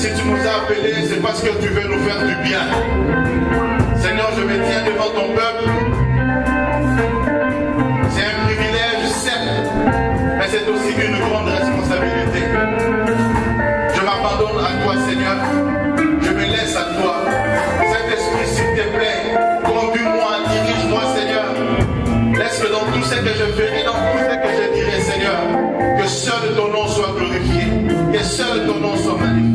si tu nous as appelés, c'est parce que tu veux nous faire du bien. Seigneur, je me tiens devant ton peuple. C'est un privilège, certes, mais c'est aussi une grande responsabilité. Je m'abandonne à toi, Seigneur. Je me laisse à toi. Saint-Esprit, s'il te plaît, conduis-moi, dirige-moi, Seigneur. Laisse que dans tout ce que je ferai, dans tout ce que je dirai, Seigneur, que seul ton nom soit glorifié, que seul ton nom soit magnifié.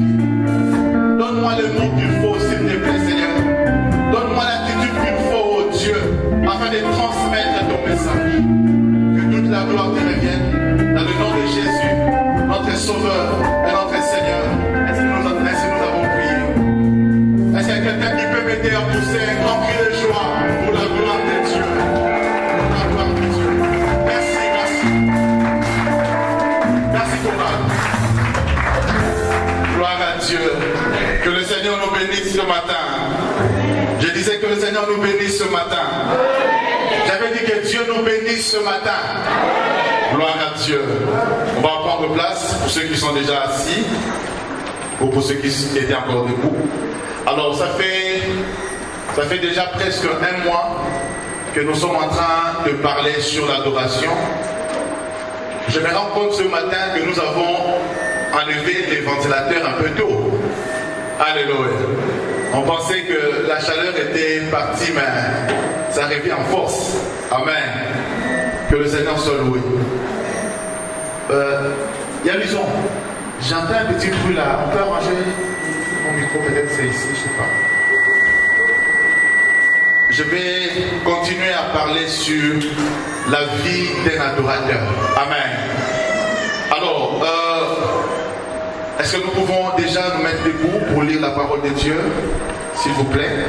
Donne-moi le mot qu'il faut, s'il te plaît, Seigneur. Donne-moi l'attitude qu'il faut, oh Dieu, afin de transmettre ton message. Que toute la gloire te revienne, dans le nom de Jésus, notre Sauveur et notre Seigneur. Est-ce que nous avons prié? Est-ce qu'il y a quelqu'un qui peut m'aider à pousser un grand cri de joie pour la gloire de Dieu? Pour la gloire de Dieu. Merci, merci. Merci pour ça. Gloire à Dieu. Que le Seigneur nous bénisse ce matin. Je disais que le Seigneur nous bénisse ce matin. J'avais dit que Dieu nous bénisse ce matin. Gloire à Dieu. On va prendre place pour ceux qui sont déjà assis ou pour ceux qui étaient encore debout. Alors ça fait déjà presque un mois que nous sommes en train de parler sur l'adoration. Je me rends compte ce matin que nous avons enlevé les ventilateurs un peu tôt. Alléluia. On pensait que la chaleur était partie, mais ça revient en force. Amen. Que le Seigneur soit loué. Yalison, j'entends un petit bruit là. On peut arranger mon micro, peut-être c'est ici, je ne sais pas. Je vais continuer à parler sur la vie d'un adorateur. Amen. Alors, est-ce que nous pouvons déjà nous mettre debout pour lire la parole de Dieu, s'il vous plaît?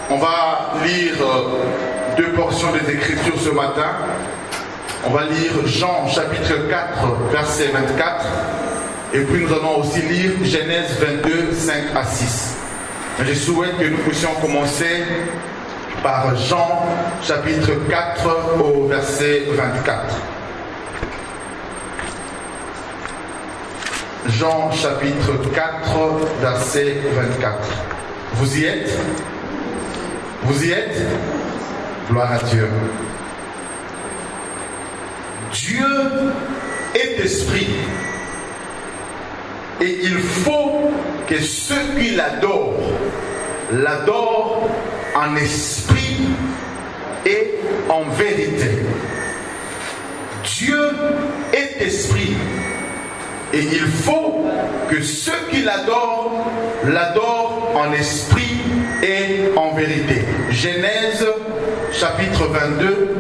On va lire deux portions des Écritures ce matin. On va lire Jean chapitre 4, verset 24. Et puis nous allons aussi lire Genèse 22, 5 à 6. Mais je souhaite que nous puissions commencer par Jean chapitre 4 au verset 24. Jean chapitre 4, verset 24. Vous y êtes? Vous y êtes? Gloire à Dieu. Dieu est esprit. Et il faut que ceux qui l'adorent en esprit et en vérité. Dieu est esprit. Et il faut que ceux qui l'adorent en esprit et en vérité. Genèse chapitre 22.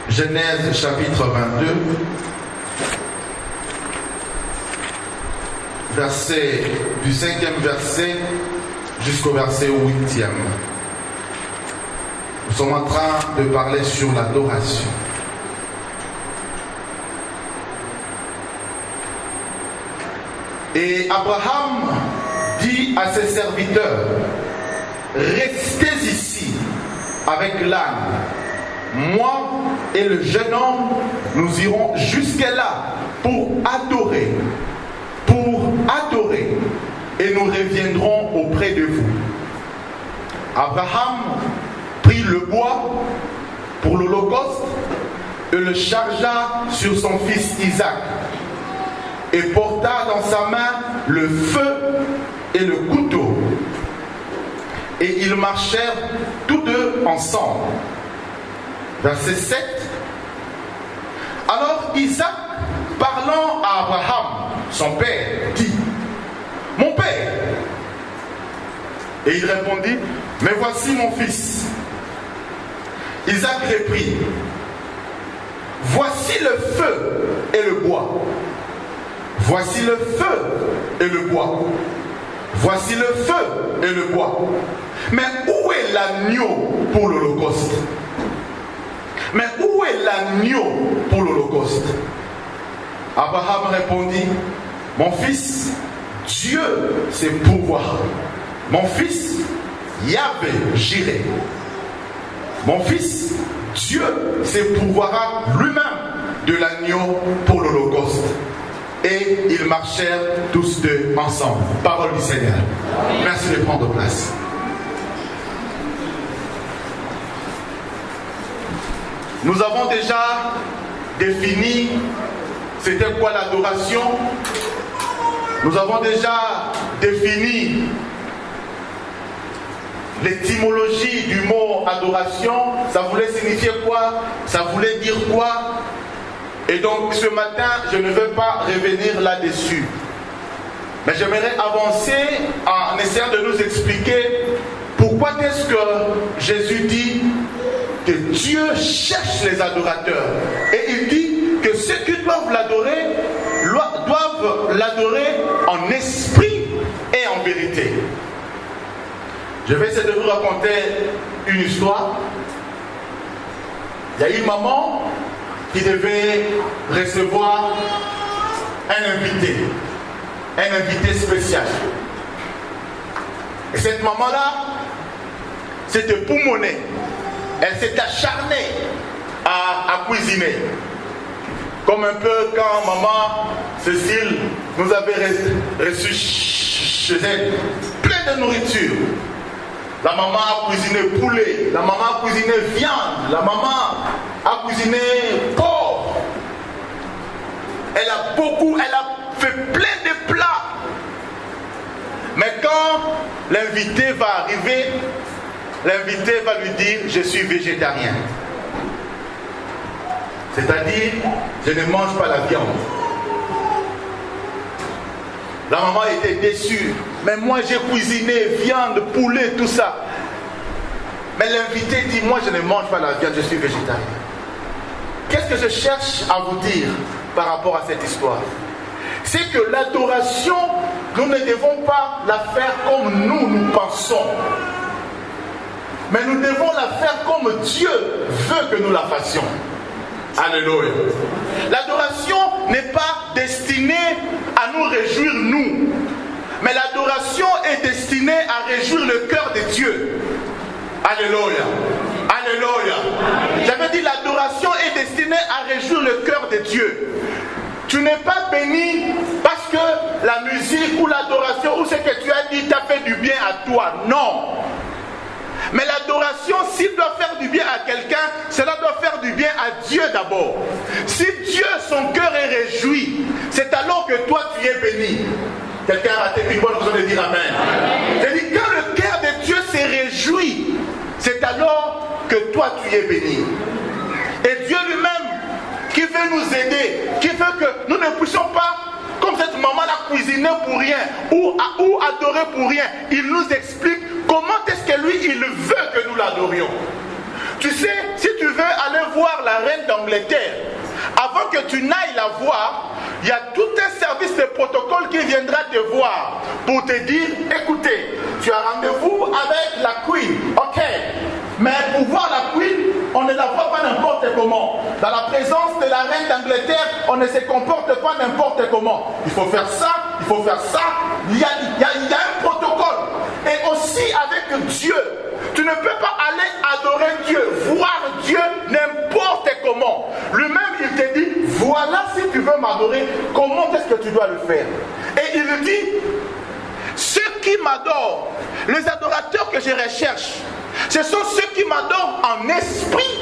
Genèse chapitre 22. Verset du 5e verset jusqu'au verset 8e. Nous sommes en train de parler sur l'adoration. Et Abraham dit à ses serviteurs, restez ici avec l'âne. Moi et le jeune homme, nous irons jusque là pour adorer, et nous reviendrons auprès de vous. Abraham prit le bois pour l'holocauste et le chargea sur son fils Isaac, et porta dans sa main le feu et le couteau. Et ils marchèrent tous deux ensemble. Verset 7. Alors Isaac, parlant à Abraham, son père, dit, mon père. Et il répondit, mais voici mon fils. Isaac reprit, voici le feu et le bois. Voici le feu et le bois. Voici le feu et le bois. Mais où est l'agneau pour l'holocauste? Mais où est l'agneau pour l'holocauste? Abraham répondit, mon fils, Dieu sait pourvoir. Mon fils, Yahvé Jireh. Mon fils, Dieu sait pourvoira lui-même de l'agneau pour l'holocauste. et ils marchèrent tous deux ensemble. Parole du Seigneur. Merci de prendre place. Nous avons déjà défini c'était quoi l'adoration. Nous avons déjà défini l'étymologie du mot adoration. Ça voulait signifier quoi? Ça voulait dire quoi? Et donc ce matin, je ne vais pas revenir là-dessus. Mais j'aimerais avancer en essayant de nous expliquer pourquoi est-ce que Jésus dit que Dieu cherche les adorateurs. Et il dit que ceux qui doivent l'adorer en esprit et en vérité. Je vais essayer de vous raconter une histoire. Il y a une maman qui devait recevoir un invité spécial. Et cette maman-là, c'était poumonée. Elle s'est acharnée à cuisiner. Comme un peu quand maman Cécile nous avait reçu chez elle plein de nourriture. La maman a cuisiné poulet, la maman a cuisiné viande, la maman a cuisiné porc. Elle a fait plein de plats. Mais quand l'invité va arriver, l'invité va lui dire « Je suis végétarien ». C'est-à-dire, je ne mange pas la viande. La maman était déçue. Mais moi, j'ai cuisiné viande, poulet, tout ça. Mais l'invité dit, moi, je ne mange pas la viande, je suis végétarien. Qu'est-ce que je cherche à vous dire par rapport à cette histoire? C'est que l'adoration, nous ne devons pas la faire comme nous pensons. Mais nous devons la faire comme Dieu veut que nous la fassions. Alléluia. L'adoration n'est pas destinée à nous réjouir nous, mais l'adoration est destinée à réjouir le cœur de Dieu. Alléluia. Alléluia. J'avais dit l'adoration est destinée à réjouir le cœur de Dieu. Tu n'es pas béni parce que la musique ou l'adoration ou ce que tu as dit t'a fait du bien à toi. Non. Mais l'adoration, s'il doit faire du bien à quelqu'un, cela doit faire du bien à Dieu d'abord. Si Dieu, son cœur est réjoui, c'est alors que toi tu es béni. Quelqu'un a raté une bonne raison de dire Amen. J'ai dit, quand le cœur de Dieu s'est réjoui, c'est alors que toi tu es béni. Et Dieu lui-même, qui veut nous aider, qui veut que nous ne puissions pas, comme cette maman l'a cuisiné pour rien, ou adorer pour rien, il nous explique comment est-ce que lui, il veut que nous l'adorions. Tu sais, si tu veux aller voir la reine d'Angleterre, avant que tu n'ailles la voir, il y a tout un service de protocole qui viendra te voir pour te dire, écoutez, tu as rendez-vous avec la Queen, ok, mais pour voir la Queen, on ne la voit pas n'importe comment. Dans la présence de la reine d'Angleterre, on ne se comporte pas n'importe comment. Il faut faire ça, il faut faire ça. Il y a un protocole. Et aussi avec Dieu. Tu ne peux pas aller adorer Dieu, voir Dieu n'importe comment. Lui-même, il te dit, voilà si tu veux m'adorer, comment est-ce que tu dois le faire? Et il dit, ceux qui m'adorent, les adorateurs que je recherche, ce sont ceux qui m'adorent en esprit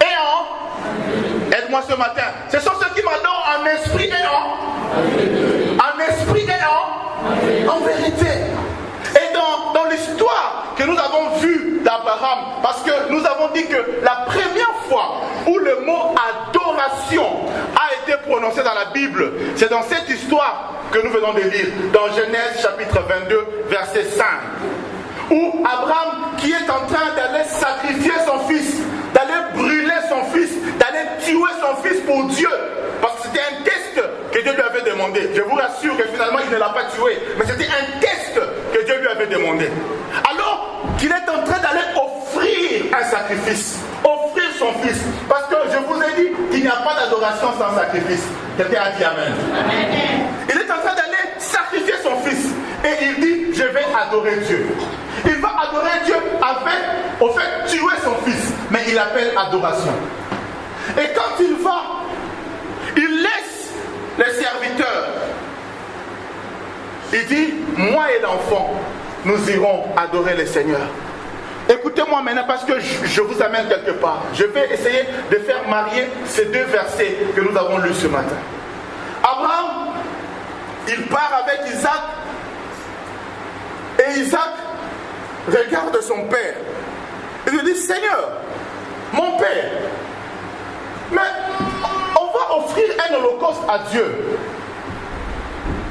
et en... Aide-moi ce matin. Ce sont ceux qui m'adorent en esprit et en esprit et en vérité. Et dans l'histoire que nous avons vue d'Abraham, parce que nous avons dit que la première fois où le mot adoration a été prononcé dans la Bible, c'est dans cette histoire que nous venons de lire, dans Genèse chapitre 22, verset 5. Où Abraham, qui est en train d'aller sacrifier son fils, d'aller brûler son fils, d'aller tuer son fils pour Dieu, parce que c'était un test que Dieu lui avait demandé. Je vous rassure que finalement il ne l'a pas tué, mais c'était un test que Dieu lui avait demandé. Alors qu'il est en train d'aller offrir un sacrifice, offrir son fils, parce que je vous ai dit qu'il n'y a pas d'adoration sans sacrifice. Quelqu'un a dit Amen. Amen. Il est en train d'aller sacrifier son fils, et il dit, je vais adorer Dieu. Il va adorer Dieu avec, au fait, tuer son fils. Mais il appelle adoration. Et quand il va, il laisse les serviteurs. Il dit, moi et l'enfant, nous irons adorer le Seigneur. Écoutez-moi maintenant parce que je vous amène quelque part. Je vais essayer de faire marier ces deux versets que nous avons lus ce matin. Abraham, il part avec Isaac. Et Isaac regarde son père. Il lui dit, Seigneur, mon père, mais on va offrir un holocauste à Dieu.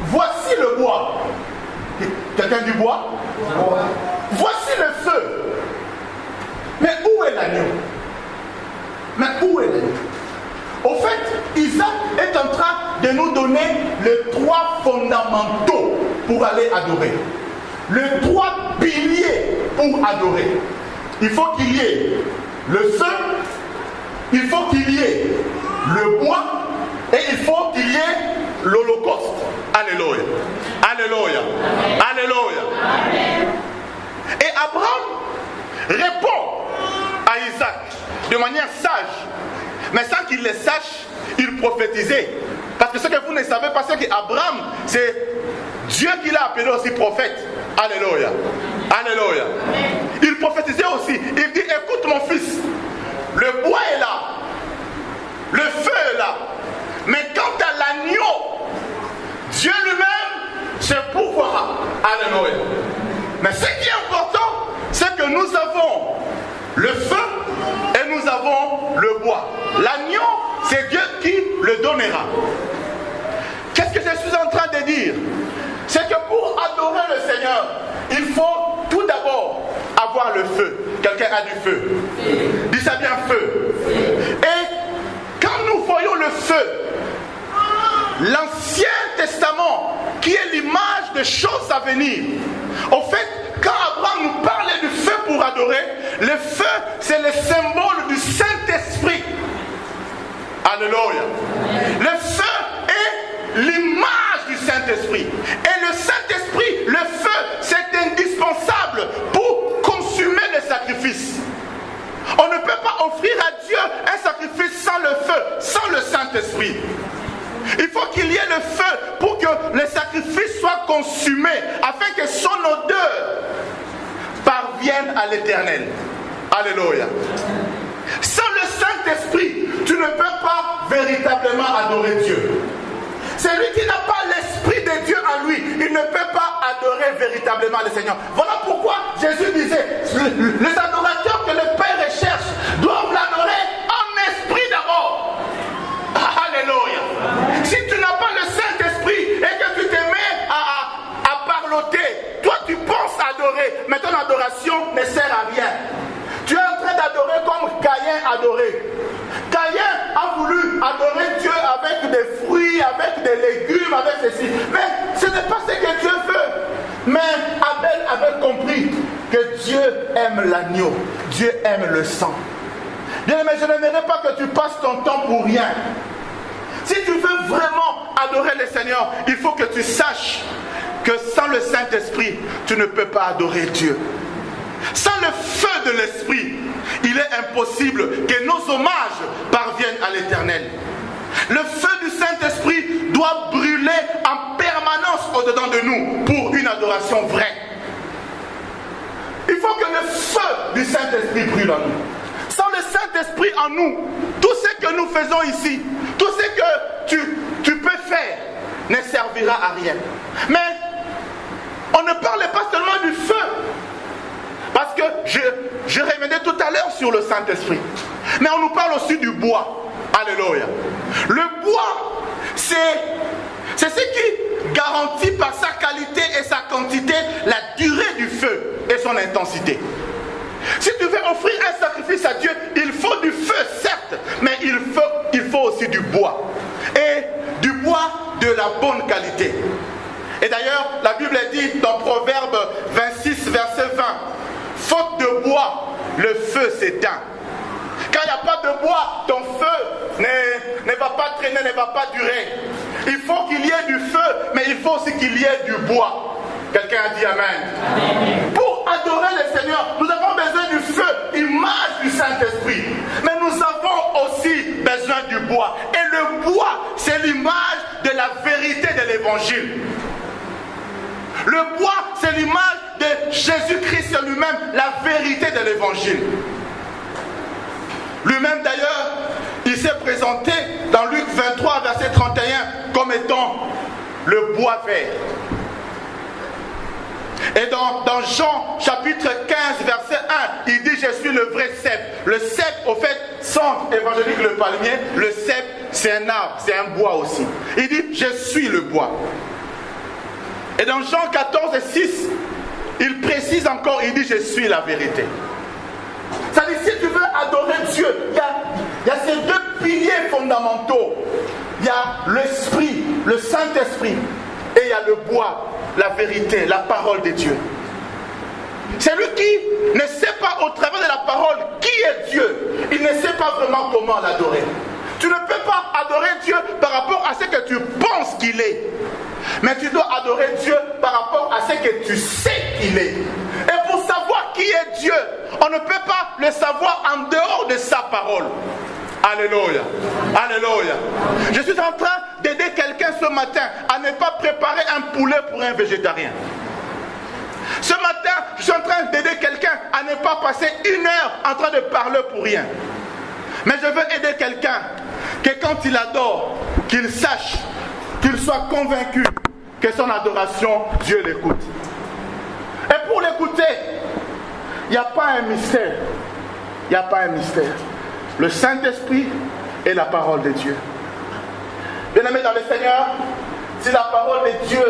Voici le bois. Quelqu'un du bois? Voici le feu. Mais où est l'agneau? Mais où est l'agneau? Au fait, Isaac est en train de nous donner les trois fondamentaux pour aller adorer. Les trois piliers pour adorer. Il faut qu'il y ait le feu, il faut qu'il y ait le bois et il faut qu'il y ait l'holocauste. Alléluia. Alléluia. Alléluia. Et Abraham répond à Isaac de manière sage. Mais sans qu'il le sache, il prophétisait. Parce que ce que vous ne savez pas, c'est qu'Abraham, c'est Dieu qui l'a appelé aussi prophète. Alléluia. Alléluia. Il prophétisait aussi. Il dit, écoute mon fils, le bois est là, le feu est là. Mais quant à l'agneau, Dieu lui-même se pourvoira. Alléluia. Mais ce qui est important, c'est que nous avons le feu et nous avons le bois. L'agneau, c'est Dieu qui le donnera. Qu'est-ce que je suis en train de dire? C'est que pour adorer le Seigneur, il faut tout d'abord avoir le feu. Quelqu'un a du feu? Dis ça bien, feu. Et quand nous voyons le feu, l'Ancien Testament, qui est l'image des choses à venir, au fait, quand Abraham nous parlait du feu pour adorer, le feu, c'est le symbole du Saint-Esprit. Alléluia. Le feu est l'image du Saint-Esprit. Et le Saint-Esprit, le feu, c'est indispensable pour consumer les sacrifices. On ne peut pas offrir à Dieu un sacrifice sans le feu, sans le Saint-Esprit. Il faut qu'il y ait le feu pour que le sacrifice soit consumé, afin que son odeur parvienne à l'Éternel. Alléluia. Sans le Saint-Esprit, tu ne peux pas véritablement adorer Dieu. Celui qui n'a pas l'Esprit de Dieu en lui, il ne peut pas adorer véritablement le Seigneur. Voilà pourquoi Jésus disait, les adorateurs que le Père recherche doivent l'adorer en esprit d'abord. Alléluia. Si tu n'as pas le Saint-Esprit et que tu te mets à parloter, toi tu penses adorer, mais ton adoration ne sert à rien. Tu es en train d'adorer comme Caïn adorait. Caïn a voulu adorer Dieu avec des fruits, avec des légumes, avec ceci. Mais ce n'est pas ce que Dieu veut. Mais Abel avait compris que Dieu aime l'agneau. Dieu aime le sang. Bien, mais je n'aimerais pas que tu passes ton temps pour rien. Si tu veux vraiment adorer le Seigneur, il faut que tu saches que sans le Saint-Esprit, tu ne peux pas adorer Dieu. Sans le feu de l'Esprit, il est impossible que nos hommages parviennent à l'Éternel. Le feu du Saint-Esprit doit brûler en permanence au-dedans de nous pour une adoration vraie. Il faut que le feu du Saint-Esprit brûle en nous. Sans le Saint-Esprit en nous, tout ce que nous faisons ici, tout ce que tu peux faire ne servira à rien. Mais on ne parle pas seulement du feu. Parce que je revenais tout à l'heure sur le Saint-Esprit. Mais on nous parle aussi du bois. Alléluia. Le bois, c'est ce qui garantit par sa qualité et sa quantité la durée du feu et son intensité. Si tu veux offrir un sacrifice à Dieu, il faut du feu, certes, mais il faut aussi du bois. Et du bois de la bonne qualité. Et d'ailleurs, la Bible dit dans Proverbe 26, verset 20, faute de bois, le feu s'éteint. Quand il n'y a pas de bois, ton feu ne va pas traîner, ne va pas durer. Il faut qu'il y ait du feu, mais il faut aussi qu'il y ait du bois. Quelqu'un a dit Amen. Amen. Pour adorer le Seigneur, nous avons besoin du feu, image du Saint-Esprit. Mais nous avons aussi besoin du bois. Et le bois, c'est l'image de la vérité de l'évangile. Le bois, c'est l'image de Jésus-Christ lui-même, la vérité de l'évangile. Lui-même d'ailleurs, il s'est présenté dans Luc 23, verset 31, comme étant le bois vert. Et dans Jean chapitre 15, verset 1, il dit « Je suis le vrai cep ». Le cep, au fait, centre évangélique le palmier, le cep, c'est un arbre, c'est un bois aussi. Il dit « Je suis le bois ». Et dans Jean 14, 6, il précise encore, il dit « Je suis la vérité ». Ça dit, si tu veux adorer Dieu, il y a ces deux piliers fondamentaux. Il y a l'esprit, le Saint-Esprit, et il y a le bois, la vérité, la parole de Dieu. C'est lui qui ne sait pas au travers de la parole qui est Dieu. Il ne sait pas vraiment comment l'adorer. Tu ne peux pas adorer Dieu par rapport à ce que tu penses qu'il est. Mais tu dois adorer Dieu par rapport à ce que tu sais qu'il est. Et pour savoir qui est Dieu, on ne peut pas le savoir en dehors de sa parole. Alléluia. Alléluia. Je suis en train d'aider quelqu'un ce matin à ne pas préparer un poulet pour un végétarien. Ce matin, je suis en train d'aider quelqu'un à ne pas passer 1 heure en train de parler pour rien. Mais je veux aider quelqu'un que quand il adore, qu'il sache, qu'il soit convaincu que son adoration, Dieu l'écoute. Et pour l'écouter, il n'y a pas un mystère. Il n'y a pas un mystère. Le Saint-Esprit et la parole de Dieu. Bien-aimés dans le Seigneur, si la parole de Dieu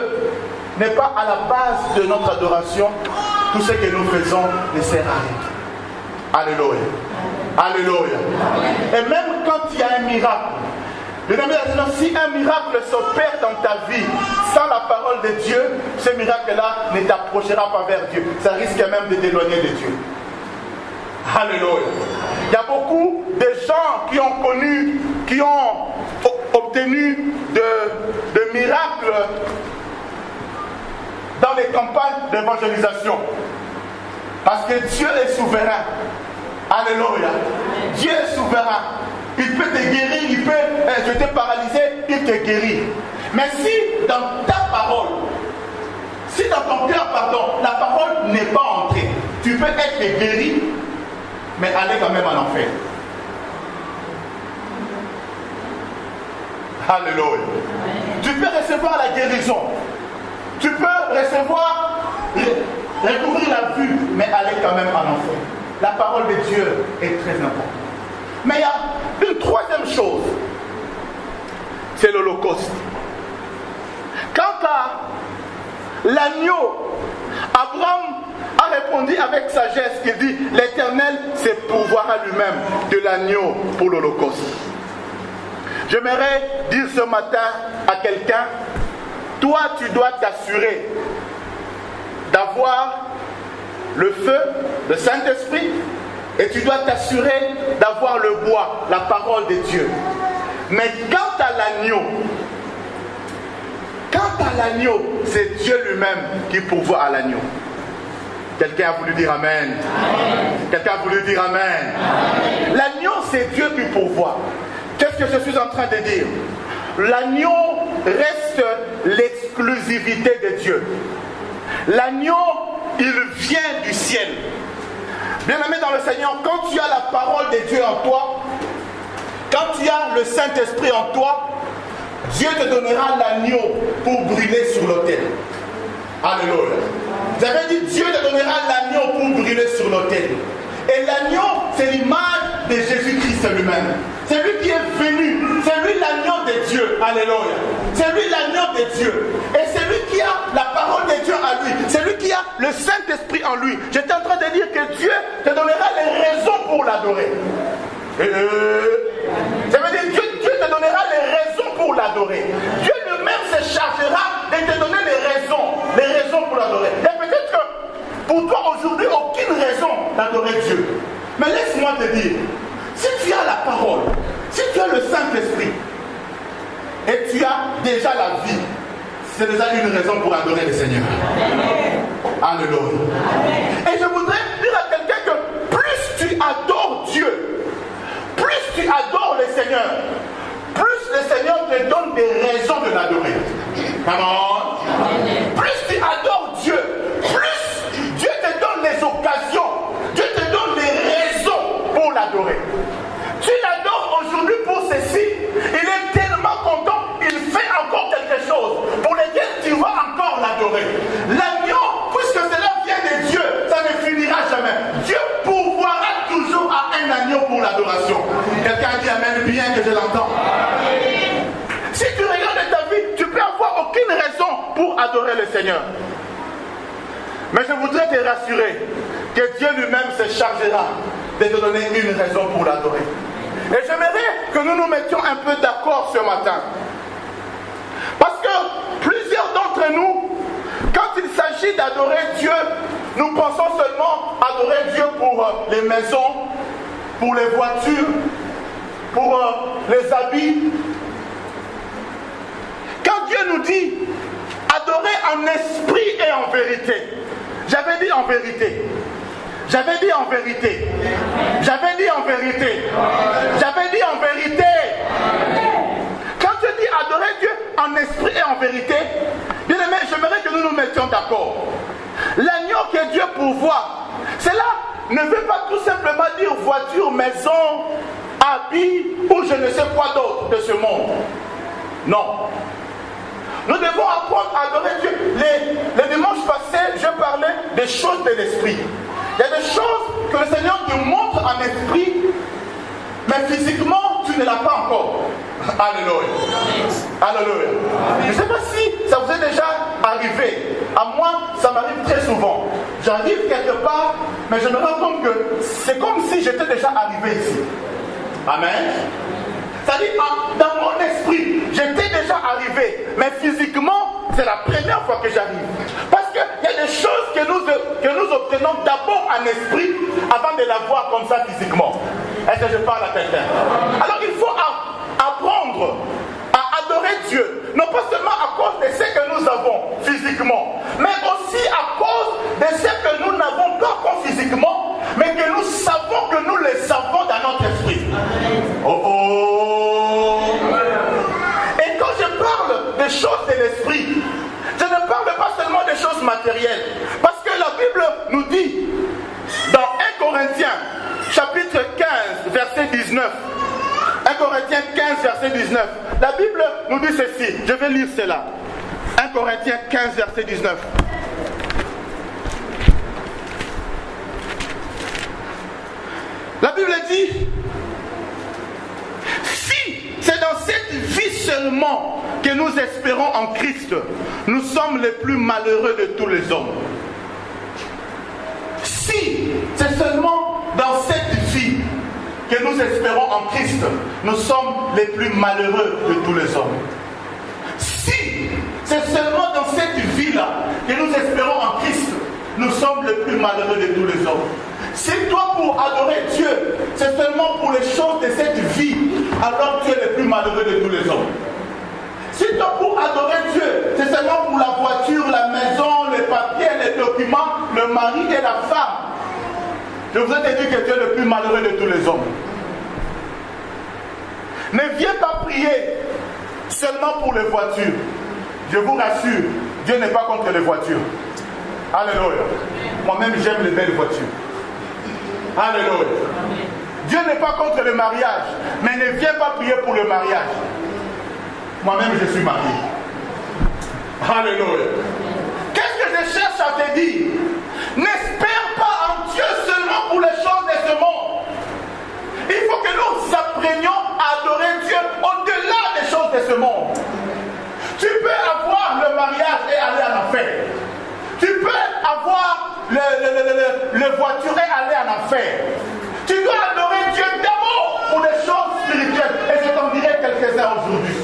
n'est pas à la base de notre adoration, tout ce que nous faisons ne sert à rien. Alléluia. Alléluia. Et même quand il y a un miracle, bien-aimés dans le Seigneur, si un miracle s'opère dans ta vie sans la parole de Dieu, ce miracle-là ne t'approchera pas vers Dieu. Ça risque même de t'éloigner de Dieu. Alléluia. Il y a beaucoup de gens qui ont connu, qui ont obtenu de miracles dans les campagnes d'évangélisation. Parce que Dieu est souverain. Alléluia. Dieu est souverain. Il peut te guérir, il peut, je t'ai paralysé, il te guérit. Mais si dans ta parole, si dans ton cœur, la parole n'est pas entrée, tu peux être guéri, mais aller quand même en enfer. Alléluia. Tu peux recevoir la guérison. Tu peux recevoir, recouvrir la vue, mais aller quand même en enfer. La parole de Dieu est très importante. Mais il y a une troisième chose. C'est l'Holocauste. Quant à l'agneau, Abraham a répondu avec sagesse. Il dit, l'Éternel c'est pourvoira lui-même de l'agneau pour l'Holocauste. J'aimerais dire ce matin à quelqu'un, toi tu dois t'assurer d'avoir le feu, le Saint-Esprit, et tu dois t'assurer d'avoir le bois, la parole de Dieu. Mais quant à l'agneau, c'est Dieu lui-même qui pourvoit à l'agneau. Quelqu'un a voulu dire Amen. Quelqu'un a voulu dire Amen. L'agneau, c'est Dieu qui pourvoit. Qu'est-ce que je suis en train de dire? L'agneau reste l'exclusivité de Dieu. L'agneau, il vient du ciel. Bien-aimé dans le Seigneur, quand tu as la parole de Dieu en toi, quand tu as le Saint-Esprit en toi, Dieu te donnera l'agneau pour brûler sur l'autel. Alléluia. Vous avez dit, Dieu te donnera l'agneau pour brûler sur l'autel. Et l'agneau, c'est l'image de Jésus-Christ lui-même. C'est lui qui est venu. C'est lui l'agneau de Dieu. Alléluia. C'est lui l'agneau de Dieu. Et c'est lui qui a la parole de Dieu en lui. C'est lui qui a le Saint-Esprit en lui. J'étais en train de dire que Dieu te donnera les raisons pour l'adorer. Ça veut dire que Dieu te donnera les raisons pour l'adorer. Dieu lui-même se chargera de te donner les raisons pour l'adorer. Et peut-être que pour toi aujourd'hui, aucune raison d'adorer Dieu. Mais laisse-moi te dire, si tu as la parole, si tu as le Saint-Esprit, et tu as déjà la vie, c'est déjà une raison pour adorer le Seigneur. Alléluia. Et je voudrais dire à quelqu'un que plus tu adores Dieu, plus tu adores le Seigneur, plus le Seigneur te donne des raisons de l'adorer. Come on. Plus tu adores Dieu, plus Dieu te donne les occasions, Dieu te donne les raisons pour l'adorer. Tu l'adores aujourd'hui pour ceci, il est tellement content, il fait encore quelque chose pour lequel tu vas encore l'adorer. L'agneau, puisque cela vient de Dieu, ça ne finira jamais. Dieu pourvoira toujours à un agneau pour l'adoration. Quelqu'un dit amen, bien que je l'entends. Si tu regardes ta vie, tu peux avoir aucune raison pour adorer le Seigneur. Mais je voudrais te rassurer que Dieu lui-même se chargera de te donner une raison pour l'adorer. Et j'aimerais que nous nous mettions un peu d'accord ce matin. Parce que plusieurs d'entre nous, quand il s'agit d'adorer Dieu, nous pensons seulement adorer Dieu pour les maisons, pour les voitures, pour les habits. Quand Dieu nous dit adorer en esprit et en vérité, j'avais dit en vérité. J'avais dit en vérité. J'avais dit en vérité. J'avais dit en vérité. Quand Dieu dit adorer Dieu en esprit et en vérité, bien aimé, j'aimerais que nous nous mettions d'accord. L'agneau que Dieu pourvoit, cela ne veut pas tout simplement dire voiture, maison, habits ou je ne sais quoi d'autre de ce monde. Non. Nous devons apprendre à adorer Dieu. Les dimanches passés, je parlais des choses de l'esprit. Il y a des choses que le Seigneur te montre en esprit, mais physiquement, tu ne l'as pas encore. Alléluia. Alléluia. Je ne sais pas si ça vous est déjà arrivé. À moi, ça m'arrive très souvent. J'arrive quelque part, mais je me rends compte que c'est comme si j'étais déjà arrivé ici. Amen. C'est-à-dire, dans mon esprit, j'étais déjà arrivé, mais physiquement, c'est la première fois que j'arrive. Parce qu'il y a des choses que nous obtenons d'abord en esprit avant de la voir comme ça physiquement. Est-ce que je parle à quelqu'un? Alors il faut apprendre à adorer Dieu, non pas seulement à cause de ce que nous avons physiquement, mais aussi à cause de ce que nous n'avons pas encore physiquement, mais que nous savons que nous les avons dans notre esprit. Oh oh! Et quand je parle des choses de l'esprit, je ne parle pas seulement des choses matérielles, parce que la Bible nous dit dans 1 Corinthiens chapitre 15 verset 19, 1 Corinthiens 15 verset 19, la Bible nous dit ceci, je vais lire cela. 1 Corinthiens 15 verset 19. La Bible dit, si c'est dans cette vie seulement que nous espérons en Christ, nous sommes les plus malheureux de tous les hommes. Si c'est seulement dans cette vie que nous espérons en Christ, nous sommes les plus malheureux de tous les hommes. Si c'est seulement dans cette vie-là que nous espérons en Christ, nous sommes les plus malheureux de tous les hommes. Si toi, pour adorer Dieu, c'est seulement pour les choses de cette vie, alors tu es le plus malheureux de tous les hommes. Si toi, pour adorer Dieu, c'est seulement pour la voiture, la maison, les papiers, les documents, le mari et la femme, je vous ai dit que tu es le plus malheureux de tous les hommes. Ne viens pas prier seulement pour les voitures. Je vous rassure, Dieu n'est pas contre les voitures. Alléluia. Moi-même, j'aime les belles voitures. Alléluia. Dieu n'est pas contre le mariage, mais ne viens pas prier pour le mariage. Moi-même, je suis marié. Alléluia. Qu'est-ce que je cherche à te dire? N'espère pas en Dieu seulement pour les choses de ce monde. Il faut que nous apprenions à adorer Dieu au-delà des choses de ce monde. Tu peux avoir le mariage et aller en affaires. Tu peux avoir le voiture et aller en affaires. Tu dois adorer Dieu d'abord pour les choses spirituelles. Et je t'en dirai quelques-uns aujourd'hui.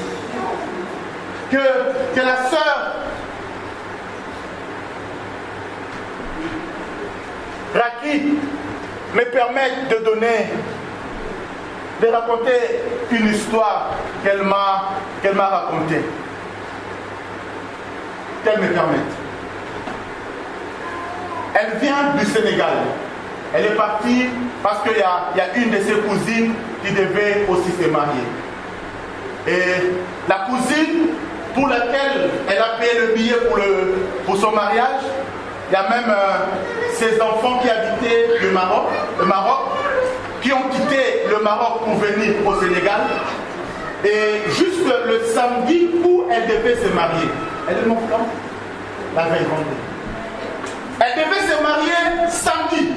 Que la sœur Raki me permette de raconter une histoire qu'elle m'a racontée. Qu'elle me permette. Elle vient du Sénégal. Elle est partie parce qu'il y a une de ses cousines qui devait aussi se marier. Et la cousine pour laquelle elle a payé le billet pour son mariage. Il y a même ses enfants qui habitaient le Maroc, qui ont quitté le Maroc pour venir au Sénégal. Et juste le samedi où elle devait se marier, elle est morte la veille vendredi. Elle devait se marier samedi.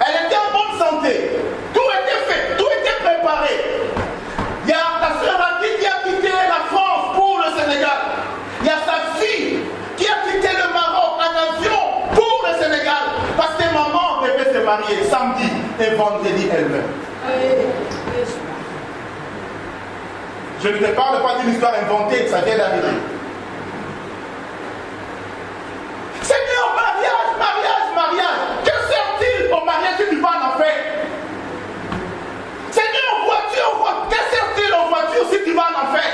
Elle était en bonne santé. Tout était fait, tout était préparé. Il y a la sœur Raki qui a quitté la France pour le Sénégal. Il y a sa fille qui a quitté le Maroc en avion pour le Sénégal. Parce que maman devait se marier samedi et vendredi elle meurt. Je ne te parle pas d'une histoire inventée, ça vient d'arriver. Seigneur, mariage. Que sert-il au mariage si tu vas en enfer? Seigneur, voiture, que sert-il aux voitures si tu vas en enfer?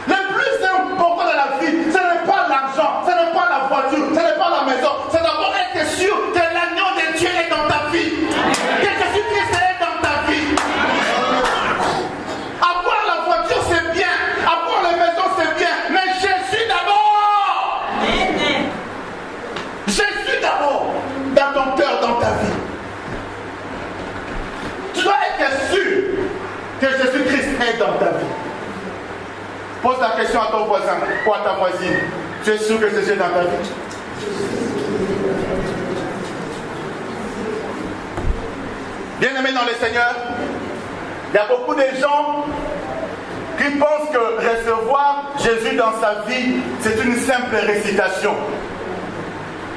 Le plus important de la vie, ce n'est pas l'argent, ce n'est pas la voiture, ce n'est pas la maison. C'est d'abord être sûr que l'agneau de Dieu est dans ta vie. Que Jésus-Christ est dans ta vie. Avoir la voiture, c'est bien. Avoir la maison, c'est bien. Mais Jésus d'abord. Jésus d'abord. Dans ton cœur, dans ta vie. Tu dois être sûr que Jésus-Christ est dans ta vie. Pose la question à ton voisin ou à ta voisine. Tu es sûr que Jésus est dans ta vie? Bien-aimés dans le Seigneur, il y a beaucoup de gens qui pensent que recevoir Jésus dans sa vie, c'est une simple récitation.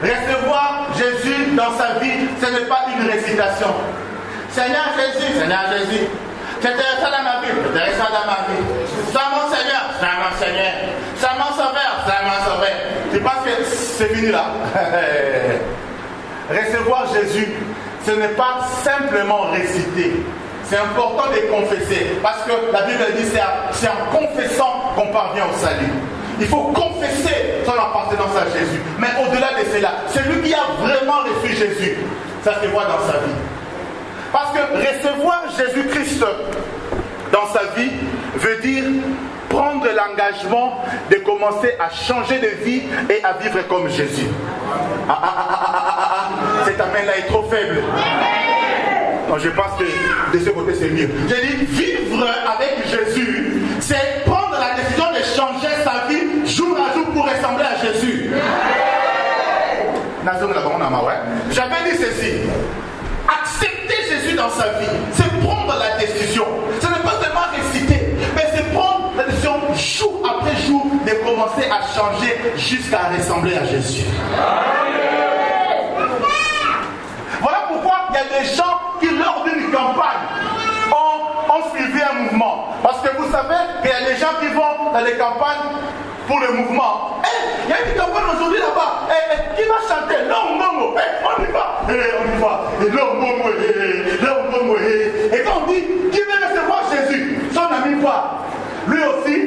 Recevoir Jésus dans sa vie, ce n'est pas une récitation. Seigneur Jésus, c'était ça dans ma vie, c'était ça dans ma vie. Ça mon Seigneur, ça mon Seigneur. Ça mon Sauveur, ça mon Sauveur. Tu penses que c'est fini là? Recevoir Jésus, ce n'est pas simplement réciter. C'est important de confesser. Parce que la Bible dit que c'est en confessant qu'on parvient au salut. Il faut confesser son appartenance à Jésus. Mais au-delà de cela, celui qui a vraiment reçu Jésus, ça se voit dans sa vie. Parce que recevoir Jésus-Christ dans sa vie veut dire prendre l'engagement de commencer à changer de vie et à vivre comme Jésus. Cette amène-là est trop faible. Non, je pense que de ce côté c'est mieux. J'ai dit vivre avec Jésus, c'est prendre la décision de changer sa vie jour à jour pour ressembler à Jésus. J'avais dit ceci. Accepter Jésus dans sa vie, c'est prendre la décision. Ce n'est pas seulement réciter, mais c'est prendre la décision jour après jour de commencer à changer jusqu'à ressembler à Jésus. Voilà pourquoi il y a des gens qui, lors d'une campagne, ont suivi un mouvement. Parce que vous savez qu'il y a des gens qui vont dans les campagnes pour le mouvement. Il y a une campagne aujourd'hui là-bas. Qui va chanter? Non, on y va. On y va. Et quand on dit qui veut recevoir Jésus, son ami part. Lui aussi,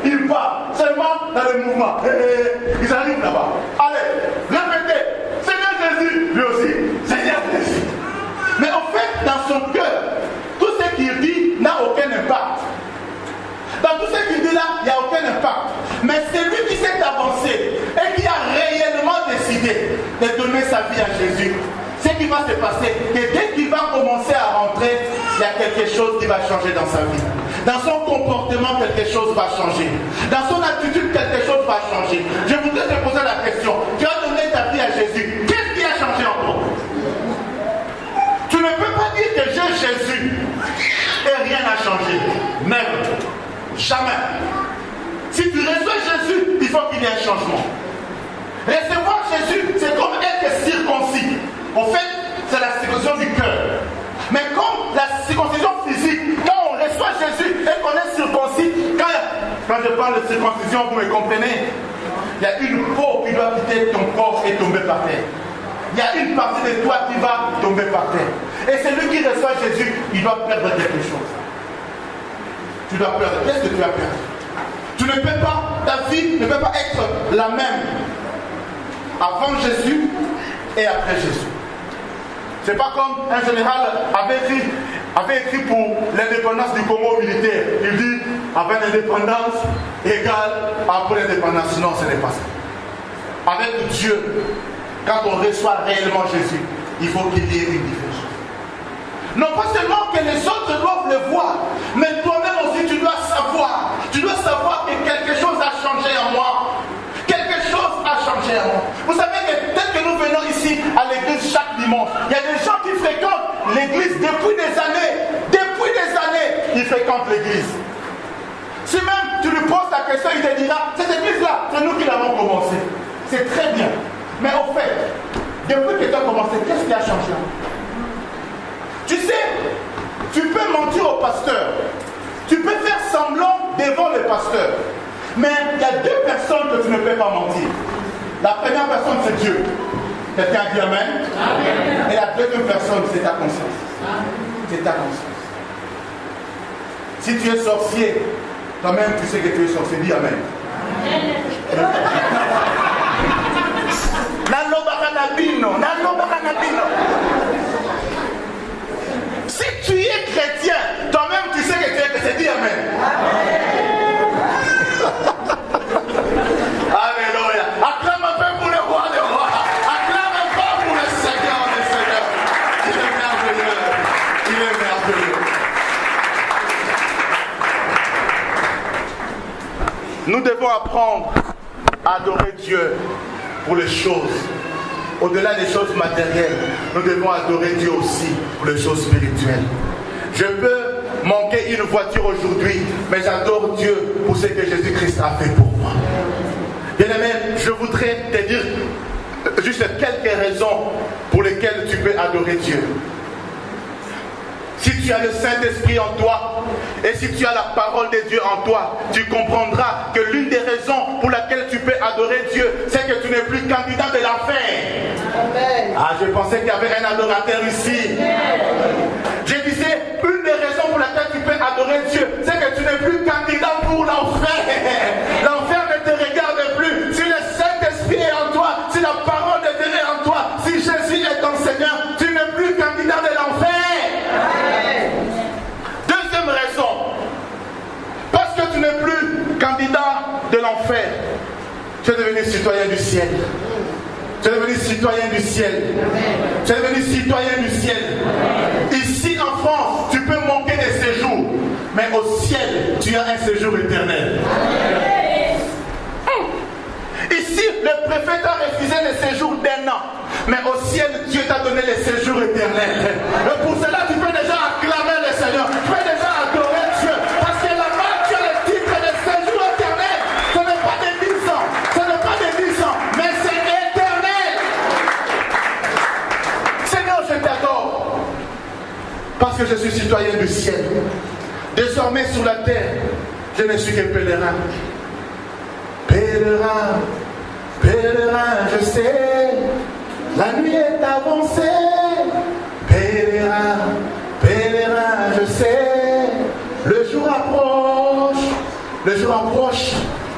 il part. Seulement dans le mouvement. Ils arrivent là-bas. Allez, répétez. Seigneur Jésus, lui aussi. Seigneur Jésus. Mais en fait, dans son cœur, tout ce qu'il dit n'a aucun impact. Dans tout ce qu'il dit là, il n'y a aucun impact. Mais c'est lui qui s'est avancé et qui a réellement décidé de donner sa vie à Jésus. Ce qui va se passer, que dès qu'il va commencer à rentrer, il y a quelque chose qui va changer dans sa vie. Dans son comportement, quelque chose va changer. Dans son attitude, quelque chose va changer. Je voudrais te poser la question. Tu as donné ta vie à Jésus. Qu'est-ce qui a changé en toi? Tu ne peux pas dire que j'ai Jésus et rien n'a changé. Même. Jamais. Si tu reçois Jésus, il faut qu'il y ait un changement. Recevoir Jésus, c'est comme être circoncis. En fait, c'est la circoncision du cœur. Mais comme la circoncision physique, quand on reçoit Jésus et qu'on est circoncis, quand je parle de circoncision, vous me comprenez? Il y a une peau qui doit quitter ton corps et tomber par terre. Il y a une partie de toi qui va tomber par terre. Et celui qui reçoit Jésus, il doit perdre quelque chose. Tu dois perdre. Qu'est-ce que tu as perdu? Tu ne peux pas, ta vie ne peut pas être la même avant Jésus et après Jésus. C'est pas comme un général avait dit avait écrit pour l'indépendance du Congo militaire. Il dit, avec l'indépendance égale après l'indépendance. Non, ce n'est pas ça. Avec Dieu, quand on reçoit réellement Jésus, il faut qu'il y ait une différence. Non pas seulement que les autres doivent le voir, mais toi-même aussi tu dois savoir. Tu dois savoir que quelque chose a changé en moi. Quelque chose a changé en moi. Vous savez que peut-être que nous venons ici à l'église chaque dimanche. Il y a des gens qui fréquentent l'église depuis des années. Depuis des années, ils fréquentent l'église. Si même tu lui poses la question, il te dira, cette église-là, c'est nous qui l'avons commencé. C'est très bien. Mais au fait, depuis que tu as commencé, qu'est-ce qui a changé? Tu sais, tu peux mentir au pasteur. Tu peux faire semblant devant le pasteur. Mais il y a deux personnes que tu ne peux pas mentir. La première personne, c'est Dieu. Quelqu'un dit Amen. Amen. Et la deuxième personne, c'est ta conscience. C'est ta conscience. Si tu es sorcier, toi-même tu sais que tu es sorcier. Dis Amen. Si tu es chrétien, toi-même tu sais que tu es chrétien. Dis Amen. Alléluia. Acclame un peu pour le roi des rois. Acclame un peu pour le Seigneur des seigneurs. Il est merveilleux. Il est merveilleux. Nous devons apprendre à adorer Dieu pour les choses. Au-delà des choses matérielles, nous devons adorer Dieu aussi pour les choses spirituelles. Je peux manquer une voiture aujourd'hui, mais j'adore Dieu pour ce que Jésus-Christ a fait pour moi. Bien-aimé, je voudrais te dire juste quelques raisons pour lesquelles tu peux adorer Dieu. Si tu as le Saint-Esprit en toi et si tu as la parole de Dieu en toi, tu comprendras que l'une des raisons pour laquelle tu peux adorer Dieu, c'est que tu n'es plus candidat de l'enfer. Ah, je pensais qu'il y avait un adorateur ici. Je disais, une des raisons pour laquelle tu peux adorer Dieu, c'est que tu n'es plus candidat pour l'enfer. L'enfer ne te regarde plus. Si le Saint-Esprit est en toi, si la parole de Dieu est en toi, si Jésus est ton Seigneur, tu n'es plus candidat de l'enfer. Deuxième raison, parce que tu n'es plus candidat de l'enfer, tu es devenu citoyen du ciel. Tu es devenu citoyen du ciel. Tu es devenu citoyen du ciel. Ici en France, tu peux manquer des séjours, mais au ciel, tu as un séjour éternel. Ici, le préfet t'a refusé le séjour d'1 an, mais au ciel, Dieu t'a donné le séjour éternel. Et pour cela, tu peux déjà acclamer le Seigneur. Tu peux déjà adorer Dieu, parce que là-bas, tu as le titre de séjour éternel. Ce n'est pas de 10 ans, ce n'est pas de 10 ans, mais c'est éternel. Seigneur, je t'adore, parce que je suis citoyen du ciel. Désormais sur la terre, je ne suis que pèlerin. Pèlerin, pèlerin, je sais, la nuit est avancée. Pèlerin, pèlerin, je sais, le jour approche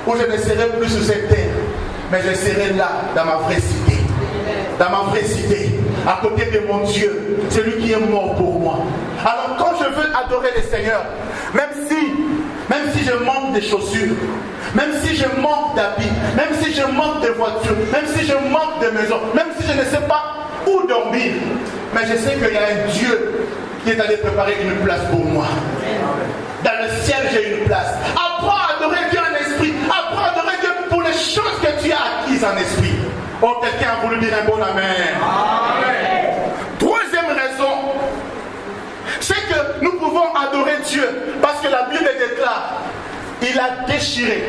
où je ne serai plus sur cette terre, mais je serai là dans ma vraie cité. Dans ma vraie cité, à côté de mon Dieu, celui qui est mort pour moi. Alors quand je veux adorer le Seigneur, même si je manque de chaussures, même si je manque d'habits, même si je manque de voitures, même si je manque de maison, même si je ne sais pas où dormir, mais je sais qu'il y a un Dieu qui est allé préparer une place pour moi. Dans le ciel, j'ai une place. Apprends à adorer Dieu en esprit. Apprends à adorer Dieu pour les choses que tu as acquises en esprit. Oh, quelqu'un a voulu dire un bon amen. Amen. Troisième raison, c'est que nous pouvons adorer Dieu parce que la Bible déclare, il a déchiré